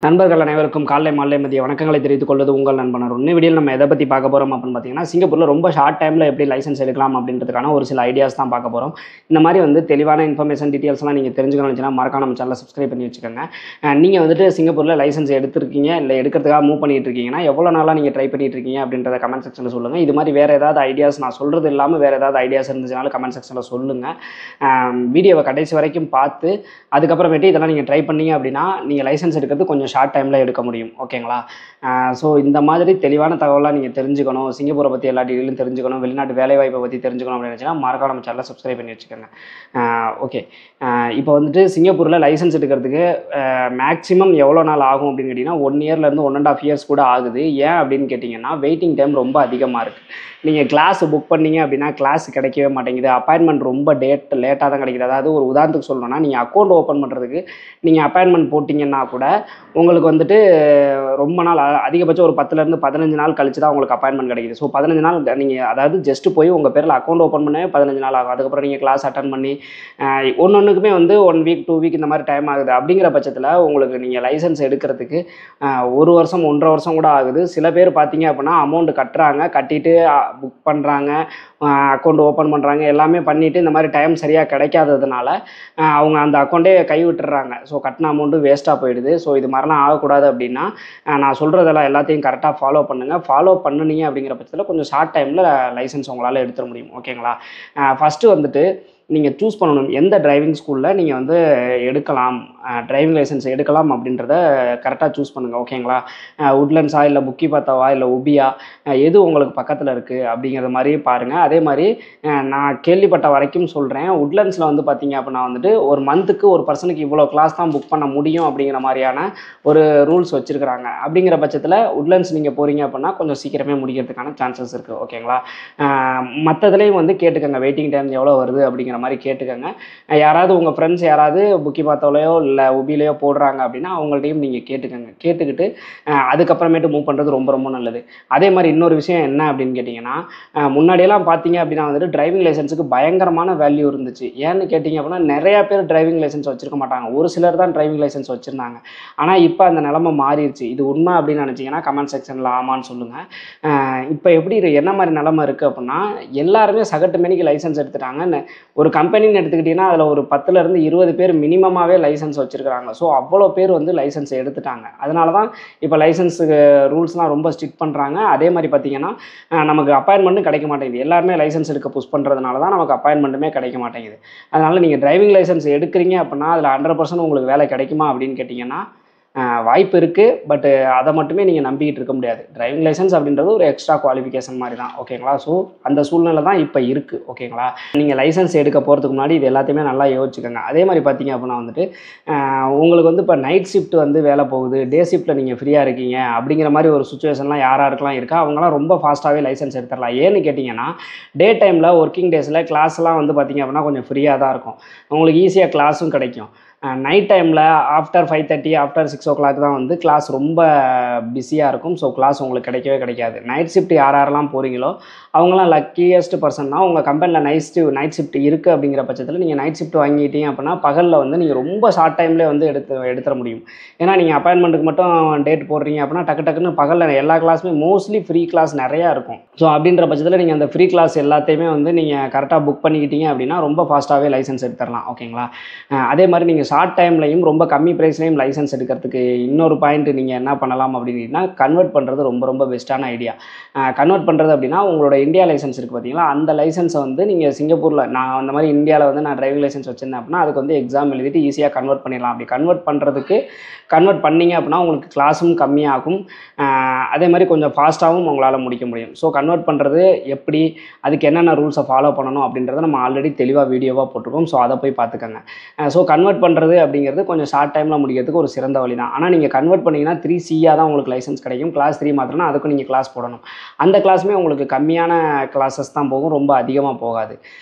நண்பர்கள் அனைவருக்கும் காலை மாலை மதிய வணக்கங்களை தெரிவித்துக் கொள்வது உங்கள் நண்பன் அருண். இந்த வீடியோவில் நம்ம எதை பற்றி பார்க்க போகிறோம் அப்படின்னு பார்த்தீங்கன்னா, சிங்கப்பூரில் ரொம்ப ஷார்ட் டைமில் எப்படி லைசன்ஸ் எடுக்கலாம் அப்படின்றதுக்கான ஒரு சில ஐடியாஸ் தான் பார்க்க போகிறோம். இந்த மாதிரி தெளிவான இன்ஃபர்மேஷன் டீட்டெயில்ஸ்லாம் நீங்கள் தெரிஞ்சுக்கணும்னு நினச்சினா மறக்காம நம்ம சேனலை சப்ஸ்கிரைப் பண்ணி வச்சுக்கோங்க. நீங்கள் சிங்கப்பூரில் லைசன்ஸ் எடுத்திருக்கீங்க இல்லை எடுக்கிறதுக்காக மூவ் பண்ணிட்டு இருக்கீங்கன்னா எவ்வளோ நாளாக நீங்கள் ட்ரை பண்ணிட்டு இருக்கீங்க அப்படின்றத கமெண்ட் செக்ஷனில் சொல்லுங்கள். இது மாதிரி வேறு ஏதாவது ஐடியாஸ் நான் சொல்கிறது இல்லாமல் வேறு ஏதாவது ஐடியாஸ் இருந்துச்சுனாலும் கமெண்ட் செக்ஷனில் சொல்லுங்கள். வீடியோவை கடைசி வரைக்கும் பார்த்து அதுக்கப்புறமேட்டு இதெல்லாம் நீங்கள் ட்ரை பண்ணீங்க அப்படின்னா நீங்கள் லைசன்ஸ் எடுக்கிறது கொஞ்சம் ஷார்ட் டைமில் எடுக்க முடியும். ஓகேங்களா? ஸோ இந்த மாதிரி தெளிவான தகவலாக நீங்கள் தெரிஞ்சுக்கணும், சிங்கப்பூரை பற்றி எல்லா டீட்டெயிலும் தெரிஞ்சுக்கணும், வெளிநாட்டு வேலைவாய்ப்பை பற்றி தெரிஞ்சுக்கணும் அப்படின்னு நினச்சிங்கன்னா மறக்காம நம்ம சேனலை சப்ஸ்கிரைப் பண்ணி வச்சுக்கோங்க. ஓகே, இப்போ சிங்கப்பூரில் லைசன்ஸ் எடுக்கிறதுக்கு மேக்ஸிமம் எவ்வளோ நாள் ஆகும் அப்படின்னு கேட்டிங்கன்னா 1 இயர்லேருந்து 1.5 இயர்ஸ் கூட ஆகுது. ஏன் அப்படின்னு கேட்டிங்கன்னா வெயிட்டிங் டைம் ரொம்ப அதிகமாக இருக்குது. நீங்கள் கிளாஸ் புக் பண்ணீங்க அப்படின்னா கிளாஸ் கிடைக்கவே மாட்டேங்குது. அப்பாயின்மெண்ட் ரொம்ப லேட்டாக தான் கிடைக்குது. அதாவது ஒரு உதாரணத்துக்கு சொல்லணும்னா, நீங்கள் அக்கௌண்ட் ஓப்பன் பண்ணுறதுக்கு நீங்கள் அப்பாயின்மெண்ட் போட்டிங்கன்னா கூட உங்களுக்கு ரொம்ப நாள் அதிகபட்சம் ஒரு 10லேருந்து 15 நாள் கழிச்சு தான் உங்களுக்கு அப்பாயின்மெண்ட் கிடைக்குது. ஸோ 15 நாள் நீங்கள் அதாவது ஜஸ்ட்டு போய் உங்கள் பேரில் அக்கௌண்ட் ஓப்பன் பண்ணவே 15 நாள் ஆகும். அதுக்கப்புறம் நீங்கள் கிளாஸ் அட்டன் பண்ணி ஒன்றுக்குமே 1 வீக் 2 வீக் இந்த மாதிரி டைம் ஆகுது. அப்படிங்கிற பட்சத்தில் உங்களுக்கு நீங்கள் லைசன்ஸ் எடுக்கிறதுக்கு 1 வருஷம் 1.5 வருஷம் கூட ஆகுது. சில பேர் பார்த்தீங்க அப்படின்னா அமௌண்ட் கட்டுறாங்க, கட்டிட்டு புக் பண்ணுறாங்க, அக்கௌண்ட் ஓப்பன் பண்ணுறாங்க, எல்லாமே பண்ணிவிட்டு இந்த மாதிரி டைம் சரியாக கிடைக்காததுனால அவங்க அந்த அக்கௌண்ட்டே கைவிட்டுறாங்க. ஸோ கட்டின அமௌண்ட்டு வேஸ்ட்டாக போயிடுது. ஸோ இது மாதிரிலாம் ஆகக்கூடாது அப்படின்னா நான் சொல்கிறதெல்லாம் எல்லாத்தையும் கரெக்டாக ஃபாலோ பண்ணுங்கள். ஃபாலோ பண்ணுனீங்க அப்படிங்கிற பட்சத்தில் கொஞ்சம் ஷார்ட் டைமில் லைசன்ஸ் உங்களால் எடுத்துட முடியும். ஓகேங்களா? ஃபஸ்ட்டு நீங்கள் சூஸ் பண்ணணும் எந்த டிரைவிங் ஸ்கூலில் நீங்கள் எடுக்கலாம், டிரைவிங் லைசன்ஸ் எடுக்கலாம் அப்படின்றத கரெக்டாக சூஸ் பண்ணுங்கள். ஓகேங்களா? உட்லண்ட்ஸா இல்லை புக்கி பாத்தாவா இல்லை உபியா, எது உங்களுக்கு பக்கத்தில் இருக்குது அப்படிங்கிற மாதிரி பாருங்கள். அதே மாதிரி நான் கேள்விப்பட்ட வரைக்கும் சொல்கிறேன், உட்லண்ட்ஸில் பார்த்தீங்க அப்படின்னா ஒரு மந்த்துக்கு ஒரு பர்சனுக்கு இவ்வளோ கிளாஸ் தான் புக் பண்ண முடியும் அப்படிங்கிற மாதிரியான ஒரு ரூல்ஸ் வச்சுருக்கிறாங்க. அப்படிங்கிற பட்சத்தில் உட்லண்ட்ஸ் நீங்கள் போகிறீங்க அப்படின்னா கொஞ்சம் சீக்கிரமே முடிக்கிறதுக்கான சான்சஸ் இருக்குது. ஓகேங்களா? மற்றதுலேயும் கேட்டுக்கோங்க, வெயிட்டிங் டைம் எவ்வளோ வருது அப்படிங்கிற மாதிரி கேட்டுக்கோங்க. யாராவது உங்கள் ஃப்ரெண்ட்ஸ் யாராவது புக்கி பாத்தாவிலையோ இல்லை உபிலையோ போடுறாங்க அப்படின்னா அவங்கள்ட்டையும் நீங்கள் கேட்டுக்கோங்க. கேட்டுக்கிட்டு அதுக்கப்புறமேட்டு மூவ் பண்ணுறது ரொம்ப ரொம்ப நல்லது. அதே மாதிரி இன்னொரு விஷயம் என்ன அப்படின்னு கேட்டிங்கன்னா, முன்னாடியெல்லாம் பார்த்தீங்க அப்படின்னா டிரைவிங் லைசன்ஸுக்கு பயங்கரமான வேல்யூ இருந்துச்சு. ஏன்னு கேட்டிங்க அப்படின்னா நிறையா பேர் டிரைவிங் லைசன்ஸ் வச்சுருக்க மாட்டாங்க, ஒரு சிலர் தான் டிரைவிங் லைசன்ஸ் வச்சுருந்தாங்க. ஆனால் இப்போ அந்த நிலைமை மாறிடுச்சு. இது உண்மை அப்படின்னு நினச்சிங்கன்னா கமெண்ட் செக்ஷனில் ஆமான்னு சொல்லுங்கள். இப்போ என்ன மாதிரி நிலைமை இருக்குது அப்படின்னா, எல்லாருமே சகட்டு மேனிக்கு லைசன்ஸ் எடுத்துட்டாங்க. ஒரு கம்பெனின்னு எடுத்துக்கிட்டிங்கன்னா அதில் ஒரு 10லேருந்து 20 பேர் மினிமமாகவே லைசன்ஸ் வச்சுருக்காங்க. ஸோ அவ்வளோ பேர் லைசன்ஸ் எடுத்துட்டாங்க. அதனால தான் இப்போ லைசன்ஸுக்கு ரூல்ஸ்லாம் ரொம்ப ஸ்ட்ரிக்ட் பண்ணுறாங்க. அதே மாதிரி பார்த்திங்கன்னா நமக்கு அப்பாயின்மெண்ட்டும் கிடைக்க மாட்டேங்குது. எல்லாருமே லைசன்ஸ் எடுக்க புஷ் பண்ணுறதுனால தான் நமக்கு அப்பாயின்மெண்ட்டுமே கிடைக்க மாட்டேங்குது. அதனால் நீங்கள் டிரைவிங் லைசன்ஸ் எடுக்கிறீங்க அப்படின்னா அதில் 100% உங்களுக்கு வேலை கிடைக்குமா அப்படின்னு கேட்டிங்கன்னா வாய்ப்பு இருக்குது. பட்டு அதை மட்டுமே நீங்கள் நம்பிக்கிட்டு இருக்க முடியாது. டிரைவிங் லைசன்ஸ் அப்படின்றது ஒரு எக்ஸ்ட்ரா குவாலிஃபிகேஷன் மாதிரி தான். ஓகேங்களா? ஸோ அந்த சூழ்நிலை தான் இப்போ இருக்குது. ஓகேங்களா? நீங்கள் லைசன்ஸ் எடுக்க போகிறதுக்கு முன்னாடி இது எல்லாத்தையுமே நல்லா யோசிச்சுக்கோங்க. அதே மாதிரி பார்த்தீங்க அப்படின்னா உங்களுக்கு இப்போ நைட் ஷிஃப்ட் வேலை போகுது, டே ஷிஃப்ட்டில் நீங்கள் ஃப்ரீயாக இருக்கீங்க அப்படிங்கிற மாதிரி ஒரு சுச்சுவேஷன்லாம் யாருக்கெல்லாம் இருக்கா அவங்களாம் ரொம்ப ஃபாஸ்ட்டாகவே லைசன்ஸ் எடுத்துடலாம். ஏன்னு கேட்டிங்கன்னா டே டைமில் ஒர்க்கிங் டேஸில் கிளாஸ்லாம் பார்த்தீங்க அப்படின்னா கொஞ்சம் ஃப்ரீயாக தான் இருக்கும். உங்களுக்கு ஈஸியாக கிளாஸும் கிடைக்கும். நைட் டைமில் ஆஃப்டர் 5:30 ஆஃப்டர் 6 o'clock தான் கிளாஸ் ரொம்ப பிஸியாக இருக்கும். ஸோ கிளாஸ் உங்களுக்கு கிடைக்கவே கிடைக்காது. நைட் ஷிஃப்ட் யாரெல்லாம் போகிறீங்களோ அவங்களாம் லக்கியஸ்ட் பர்சன் தான். உங்கள் கம்பெனியில் நைட் ஷிஃப்ட் இருக்குது அப்படிங்கிற பட்சத்தில் நீங்கள் நைட் ஷிஃப்ட் வாங்கிட்டீங்க அப்படின்னா பகலில் நீங்கள் ரொம்ப ஷார்ட் டைம்லேயே எடுத்துட முடியும். ஏன்னா நீங்கள் அப்பாயின்மெண்ட்டுக்கு மட்டும் டேட் போடுறீங்க அப்படின்னா டக்குன்னு பகலில் எல்லா கிளாஸுமே மோஸ்ட்லி ஃப்ரீ கிளாஸ் நிறையா இருக்கும். ஸோ அப்படின்ற பட்சத்தில் நீங்கள் அந்த ஃப்ரீ கிளாஸ் எல்லாத்தையுமே நீங்கள் கரெக்டாக புக் பண்ணிக்கிட்டீங்க அப்படின்னா ரொம்ப ஃபாஸ்ட்டாகவே லைசன்ஸ் எடுத்துடலாம். ஓகேங்களா? அதே மாதிரி நீங்கள் ஷார்ட் டைம்லையும் ரொம்ப கம்மி ப்ரைஸ்லையும் லைசன்ஸ் எடுக்கிறதுக்கு இன்னொரு பாயிண்ட் நீங்கள் என்ன பண்ணலாம் அப்படின்னா கன்வெர்ட் பண்ணுறது ரொம்ப ரொம்ப பெஸ்ட்டான ஐடியா. கன்வெர்ட் பண்ணுறது அப்படின்னா உங்களோட இந்தியா லைசன்ஸ் இருக்குது பார்த்தீங்களா, அந்த லைசன்ஸை நீங்கள் சிங்கப்பூரில் நான் அந்த மாதிரி இந்தியாவில் நான் டிரைவிங் லைசன்ஸ் வச்சுருந்தேன் அப்படின்னா அதுக்கு எக்ஸாம் எழுதிட்டு ஈஸியாக கன்வெர்ட் பண்ணிடலாம். அப்படி கன்வெர்ட் பண்ணிங்க அப்படின்னா உங்களுக்கு கிளாஸும் கம்மியாகும். அதே மாதிரி கொஞ்சம் ஃபாஸ்ட்டாகவும் உங்களால் முடிக்க முடியும். ஸோ கன்வெர்ட் பண்ணுறது எப்படி, அதுக்கு என்னென்ன ரூல்ஸை ஃபாலோ பண்ணணும் அப்படின்றத நம்ம ஆல்ரெடி தெளிவாக வீடியோவாக போட்டிருக்கோம். ஸோ அதை போய் பார்த்துக்கோங்க. ஸோ கன்வெர்ட் பண்ணுறது அப்படிங்கிறது கொஞ்சம் ஷார்ட் டைமில் முடிக்கிறதுக்கு ஒரு சிறந்த வழி தான். ஆனால் நீங்கள் கன்வெர்ட் பண்ணிங்கன்னா 3C தான் உங்களுக்கு லைசன்ஸ் கிடைக்கும். கிளாஸ் 3 மாத்திரம்னா அதுக்கும் நீங்கள் கிளாஸ் போடணும். அந்த கிளாஸுமே உங்களுக்கு கம்மியான கிளாஸஸ் தான் போகும், ரொம்ப அதிகமாக போகாது.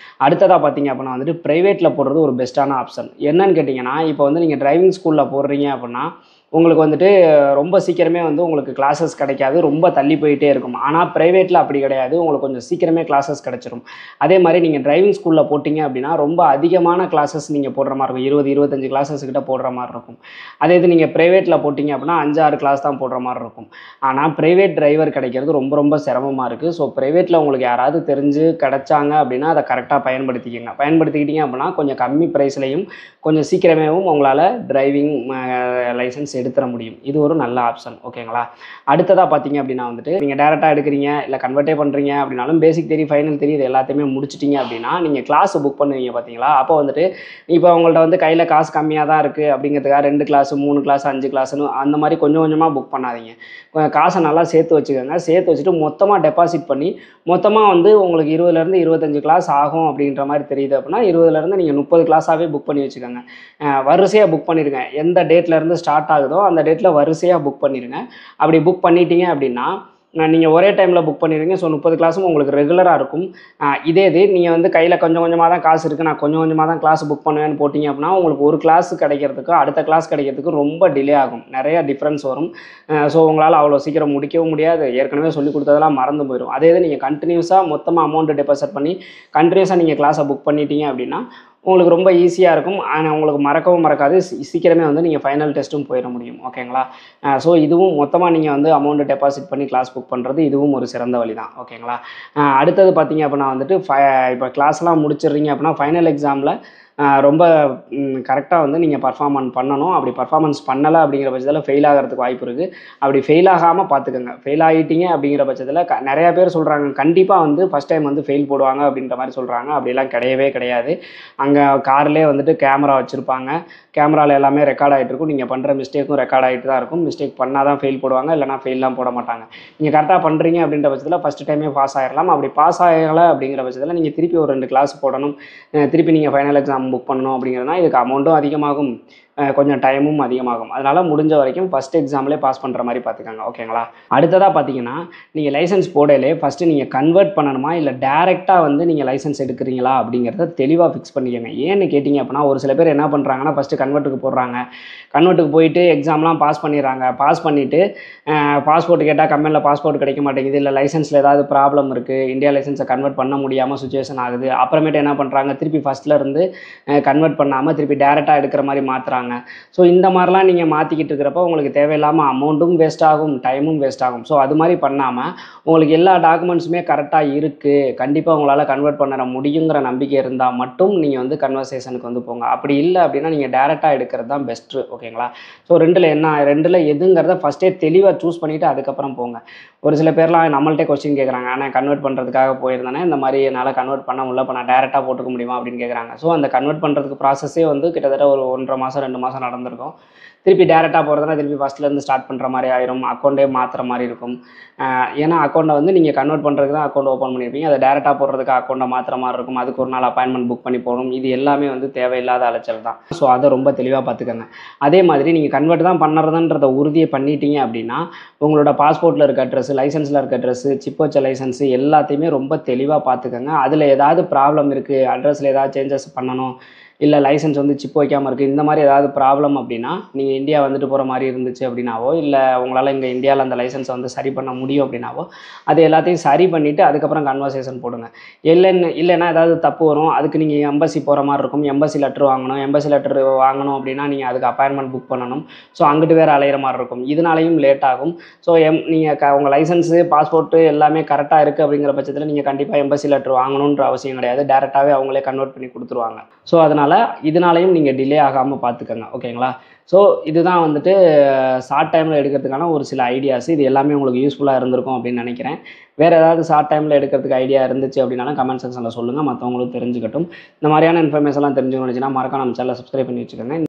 அடுத்ததாக பார்த்தீங்க அப்படின்னா ப்ரைவேட்டில் போடுறது ஒரு பெஸ்ட்டான ஆப்ஷன். என்னன்னு கேட்டிங்கன்னா இப்போ நீங்கள் டிரைவிங் ஸ்கூலில் போடுறீங்க அப்படின்னா உங்களுக்கு வந்துட்டு ரொம்ப சீக்கிரமே வந்து உங்களுக்கு கிளாஸஸ் கிடைக்காது, ரொம்ப தள்ளி போயிட்டே இருக்கும். ஆனால் ப்ரைவேட்டில் அப்படி கிடையாது, உங்களுக்கு கொஞ்சம் சீக்கிரமே கிளாஸஸ் கிடச்சிரும். அதே மாதிரி நீங்கள் டிரைவிங் ஸ்கூலில் போட்டிங்க அப்படின்னா ரொம்ப அதிகமான கிளாஸஸ் நீங்கள் போடுற மாதிரி இருக்கும், 20 25 கிளாஸஸ் கிட்ட போடுற மாதிரி இருக்கும். அதே இது நீங்கள் ப்ரைவேட்டில் போட்டிங்க அப்படின்னா 5 6 கிளாஸ் தான் போடுற மாதிரி இருக்கும். ஆனால் ப்ரைவேட் டிரைவர் கிடைக்கிறது ரொம்ப ரொம்ப சிரமமாக இருக்குது. ஸோ ப்ரைவேட்டில் உங்களுக்கு யாராவது தெரிஞ்சு கிடைச்சாங்க அப்படின்னா அதை கரெக்டாக பயன்படுத்திக்கிட்டீங்க அப்படின்னா கொஞ்சம் கம்மி ப்ரைஸ்லையும் கொஞ்சம் சீக்கிரமேவும் உங்களால் டிரைவிங் லைசன்ஸ் எடுத்துட முடியும். இது ஒரு நல்ல ஆப்ஷன். ஓகேங்களா? அடுத்ததாக பார்த்தீங்க அப்படின்னா வந்துட்டு நீங்கள் டேரெக்டாக எடுக்கிறீங்க இல்லை கன்வெர்ட்டே பண்ணுறீங்க அப்படின்னாலும் பேசிக் தெரி ஃபைனல் தெரி இது எல்லாத்தையுமே முடிச்சிட்டிங்க அப்படின்னா நீங்கள் கிளாஸ் புக் பண்ணுவீங்க பார்த்தீங்களா? அப்போ வந்துட்டு இப்போ உங்கள்ட்ட வந்து கையில் காசு கம்மியாக தான் இருக்குது அப்படிங்கிறதுக்காக 2 கிளாஸ் 3 கிளாஸ் 5 கிளாஸ்னு அந்த மாதிரி கொஞ்சம் கொஞ்சமாக புக் பண்ணாதீங்க. காசை நல்லா சேர்த்து வச்சுக்கோங்க. சேர்த்து வச்சுட்டு மொத்தமாக டெபாசிட் பண்ணி மொத்தமாக வந்து உங்களுக்கு 20லேருந்து 25 கிளாஸ் ஆகும் அப்படின்ற மாதிரி தெரியுது அப்படின்னா 20லேருந்து நீங்கள் 30 கிளாஸாகவே புக் பண்ணி வச்சுக்கோங்க. வரிசையாக புக் பண்ணிடுங்க. எந்த டேட்லேருந்து ஸ்டார்ட் ஆகுதோ அந்த டேட்டில் வரிசையாக புக் பண்ணிடுங்க. அப்படி புக் பண்ணிட்டீங்க அப்படின்னா நீங்கள் ஒரே டைமில் புக் பண்ணிடுவீங்க. ஸோ 30 கிளாஸும் உங்களுக்கு ரெகுலராக இருக்கும். இதே இது நீங்கள் வந்து கையில் கொஞ்சம் கொஞ்சமாக தான் காசு இருக்குது, நான் கொஞ்சம் கொஞ்சமாக தான் கிளாஸ் புக் பண்ணுவேன்னு போட்டிங்க அப்படின்னா உங்களுக்கு ஒரு கிளாஸ் கிடைக்கிறதுக்கு அடுத்த கிளாஸ் கிடைக்கிறதுக்கு ரொம்ப டிலே ஆகும், நிறையா டிஃப்ரென்ஸ் வரும். ஸோ உங்களால் அவ்வளோ சீக்கிரம் முடிக்கவும் முடியாது, ஏற்கனவே சொல்லி கொடுத்ததெல்லாம் மறந்து போயிடும். அதே இது நீங்கள் கண்டினியூஸாக மொத்தமாக அமௌண்ட்டு டெபாசிட் பண்ணி கண்டினியூஸாக நீங்கள் கிளாஸை புக் பண்ணிட்டீங்க அப்படின்னா உங்களுக்கு ரொம்ப ஈஸியாக இருக்கும். ஆனால் உங்களுக்கு மறக்கவும் மறக்காது, சீக்கிரமே வந்து நீங்கள் ஃபைனல் டெஸ்ட்டும் போயிட முடியும். ஓகேங்களா? ஸோ இதுவும் மொத்தமாக நீங்கள் வந்து அமௌண்ட்டு டெபாசிட் பண்ணி கிளாஸ் புக் பண்ணுறது இதுவும் ஒரு சிறந்த வழி தான். ஓகேங்களா? அடுத்தது பார்த்தீங்க அப்படின்னா வந்துட்டு இப்போ கிளாஸ்லாம் முடிச்சிடுறீங்க அப்படின்னா ஃபைனல் எக்ஸாமில் ரொம்ப கரெக்டாக வந்து நீங்கள் பர்ஃபார்மன்ஸ் பண்ணணும். அப்படி பர்ஃபார்மன்ஸ் பண்ணலை அப்படிங்கிற பட்சத்தில் ஃபெயில் ஆகிறதுக்கு வாய்ப்பு இருக்குது. அப்படி ஃபெயில் ஆகாமல் பார்த்துக்கோங்க. ஃபெயில் ஆகிட்டீங்க அப்படிங்கிற பட்சத்தில் நிறையா பேர் சொல்கிறாங்க கண்டிப்பாக வந்து ஃபஸ்ட் டைம் வந்து ஃபெயில் போடுவாங்க அப்படின்ற மாதிரி சொல்கிறாங்க. அப்படிலாம் கிடையவே கிடையாது. அங்கே கார்லேயே வந்துட்டு கேமரா வச்சுருப்பாங்க. கேமராவில் எல்லாமே ரெக்கார்ட் ஆகிட்டு இருக்கும். நீங்கள் பண்ணுற மிஸ்டேக்கும் ரெக்கார்ட் ஆகிட்டு தான் இருக்கும். மிஸ்டேக் பண்ணால் தான் ஃபெயில் போடுவாங்க, இல்லைனா ஃபெயிலாம் போட மாட்டாங்க. நீங்கள் கரெக்டாக பண்ணுறீங்க அப்படின்ற பட்சத்தில் ஃபஸ்ட்டு டைமே பாஸ் ஆகிடலாம். அப்படி பாஸ் ஆகலை அப்படிங்கிற பட்சத்தில் நீங்கள் திருப்பி ஒரு 2 கிளாஸ் போடணும், திருப்பி நீங்கள் ஃபைனல் எக்ஸாம் புக் பண்ணணும் அப்படிங்கிறதுனா இதுக்கு அமௌண்ட்டும் அதிகமாகும், கொஞ்சம் டைமும் அதிகமாகும். அதனால் முடிஞ்ச வரைக்கும் ஃபஸ்ட் எக்ஸாம்லேயே பாஸ் பண்ணுற மாதிரி பார்த்துக்கோங்க. ஓகேங்களா? அடுத்ததாக பார்த்தீங்கன்னா நீங்கள் லைசன்ஸ் போடலே ஃபஸ்ட்டு நீங்கள் கன்வெர்ட் பண்ணணுமா இல்லை டேரெக்டாக வந்து நீங்கள் லைசன்ஸ் எடுக்கிறீங்களா அப்படிங்கிறத தெளிவாக ஃபிக்ஸ் பண்ணிக்கோங்க. ஏன்னு கேட்டிங்க அப்படின்னா ஒரு சில பேர் என்ன பண்ணுறாங்கன்னா ஃபஸ்ட்டு கன்வெர்ட்டுக்கு போடுறாங்க, கன்வெர்ட்டுக்கு போயிட்டு எக்ஸாம்லாம் பாஸ் பண்ணிடுறாங்க. பாஸ் பண்ணிவிட்டு பாஸ்போர்ட் கேட்டால் கம்பெனியில் பாஸ்போர்ட் கிடைக்க மாட்டேங்குது, இல்லை லைசன்ஸில் ஏதாவது ப்ராப்ளம் இருக்குது, இந்தியா லைசன்ஸை கன்வெர்ட் பண்ண முடியாமல் சுச்சுவேஷன் ஆகுது. அப்புறமேட்டு என்ன பண்ணுறாங்க, திருப்பி ஃபஸ்ட்லேருந்து கன்வெர்ட் பண்ணாமல் திருப்பி டேரெக்டாக எடுக்கிற மாதிரி மாற்றுறாங்க. ஸோ இந்த மாதிரிலாம் நீங்கள் மாற்றிக்கிட்டு இருக்கிறப்ப உங்களுக்கு தேவையில்லாமல் அமௌண்ட்டும் வேஸ்ட் ஆகும், டைமும் வேஸ்ட் ஆகும். ஸோ அது மாதிரி பண்ணாமல் உங்களுக்கு எல்லா டாக்குமெண்ட்ஸுமே கரெக்டாக இருக்குது, கண்டிப்பாக உங்களால் கன்வெர்ட் பண்ண முடியுங்கிற நம்பிக்கை இருந்தால் மட்டும் நீங்கள் வந்து கன்வர்சேஷனுக்கு வந்து போங்க. அப்படி இல்லை அப்படின்னா நீங்கள் டேரெக்டாக எடுக்கிறது தான் பெஸ்ட்டு. ஓகேங்களா? ஸோ ரெண்டில் எதுங்கிறத ஃபஸ்ட்டே தெளிவாக சூஸ் பண்ணிவிட்டு அதுக்கப்புறம் போங்க. ஒரு சில பேர்லாம் நம்மள்ட்டே கொஸ்டின் கேட்குறாங்க, ஆனால் கன்வெர்ட் பண்ணுறதுக்காக போயிருந்தேனே இந்த மாதிரி என்னால் கன்வெர்ட் பண்ண முடியல, இப்போ நான் டேரெக்டாக போட்டுக்க முடியுமா அப்படின்னு கேட்குறாங்க. ஸோ அந்த கன்வெர்ட் பண்ணுறதுக்கு ப்ராசஸே வந்து கிட்டத்தட்ட ஒரு 1.5 மாதம் 2 மாதம் நடந்திருக்கும். திருப்பி டேரெக்டாக போகிறதுனா திருப்பி ஃபஸ்ட்லேருந்து ஸ்டார்ட் பண்ணுற மாதிரி ஆயிரும், அக்கௌண்ட்டே மாற்றுற மாதிரி இருக்கும். ஏன்னா அக்கௌண்ட்டை வந்து நீங்கள் கன்வெர்ட் பண்ணுறதுக்கு தான் அக்கௌண்ட் ஓப்பன் பண்ணியிருப்பீங்க, அதை டேரெக்டாக போடுறதுக்கு அக்கௌண்ட்டை மாற்றுற மாதிரி இருக்கும். அதுக்கு ஒரு நாள் அப்பாயின்மெண்ட் புக் பண்ணி போகணும். இது எல்லாமே வந்து தேவையில்லாத அலைச்சல் தான். ஸோ அதை ரொம்ப தெளிவாக பார்த்துக்கோங்க. அதே மாதிரி நீங்கள் கன்வெர்ட் தான் பண்ணுறதுன்றத உறுதியை பண்ணிட்டீங்க அப்படின்னா உங்களோட பாஸ்போர்ட்டில் இருக்க அட்ரஸ், லைசன்ஸில் இருக்க அட்ரஸ்ஸு, சிப் வச்ச லைசன்ஸு எல்லாத்தையுமே ரொம்ப தெளிவாக பார்த்துக்கோங்க. அதில் ஏதாவது ப்ராப்ளம் இருக்குது, அட்ரஸில் ஏதாவது சேஞ்சஸ் பண்ணணும், இல்லை லைசன்ஸ் வந்து சிப் வைக்காமல் இருக்குது, இந்த மாதிரி ஏதாவது ப்ராப்ளம் அப்படின்னா நீங்கள் இந்தியா வந்துட்டு போகிற மாதிரி இருந்துச்சு அப்படின்னாவோ, இல்லை உங்களால் இங்கே இந்தியாவில் அந்த லைசன்ஸை வந்து சரி பண்ண முடியும் அப்படின்னாவோ அது எல்லாத்தையும் சரி பண்ணிவிட்டு அதுக்கப்புறம் கன்வர்சேஷன் போடுங்க. இல்லைன்னா ஏதாவது தப்பு வரும், அதுக்கு நீங்கள் எம்பசி போகிற மாதிரி இருக்கும், எம்பசி லெட்ரு வாங்கணும். எம்பசி லெட்ரு வாங்கணும் அப்படின்னா நீங்கள் அதுக்கு அப்பாயின்மெண்ட் புக் பண்ணணும். ஸோ அங்கிட்டு வேறு அலையிற மாதிரி இருக்கும், இதனாலையும் லேட் ஆகும். ஸோ நீங்கள் உங்கள் லைசன்ஸு பாஸ்போர்ட்டு எல்லாமே கரெக்டாக இருக்குது அப்படிங்கிற பட்சத்தில் நீங்கள் கண்டிப்பாக எம்பசி லெட்ரு வாங்கணுன்ற அவசியம் கிடையாது, டேரெக்டாகவே அவங்களே கன்வெர்ட் பண்ணி கொடுத்துருவாங்க. ஸோ இதனாலையும் நீங்கள் டிலே ஆகாமல் பார்த்துக்கோங்க. ஓகேங்களா? ஸோ இதுதான் வந்துட்டு ஷார்ட் டைமில் எடுக்கிறதுக்கான ஒரு சில ஐடியாஸ். இது எல்லாமே உங்களுக்கு யூஸ்ஃபுல்லாக இருந்திருக்கும் அப்படின்னு நினைக்கிறேன். வேறு ஏதாவது ஷார்ட் டைமில் எடுக்கிறதுக்கு ஐடியா இருந்துச்சு அப்படின்னாலும் கமெண்ட் செக்ஷனில் சொல்லுங்கள், மற்றவங்களும் தெரிஞ்சுக்கட்டும். இந்த மாதிரியான இன்ஃபர்மேஷன்லாம் தெரிஞ்சுக்கணும்னு நினச்சின்னா மறக்காம நம்ம சேனலை சப்ஸ்கிரைப் பண்ணி வச்சுக்கோங்க.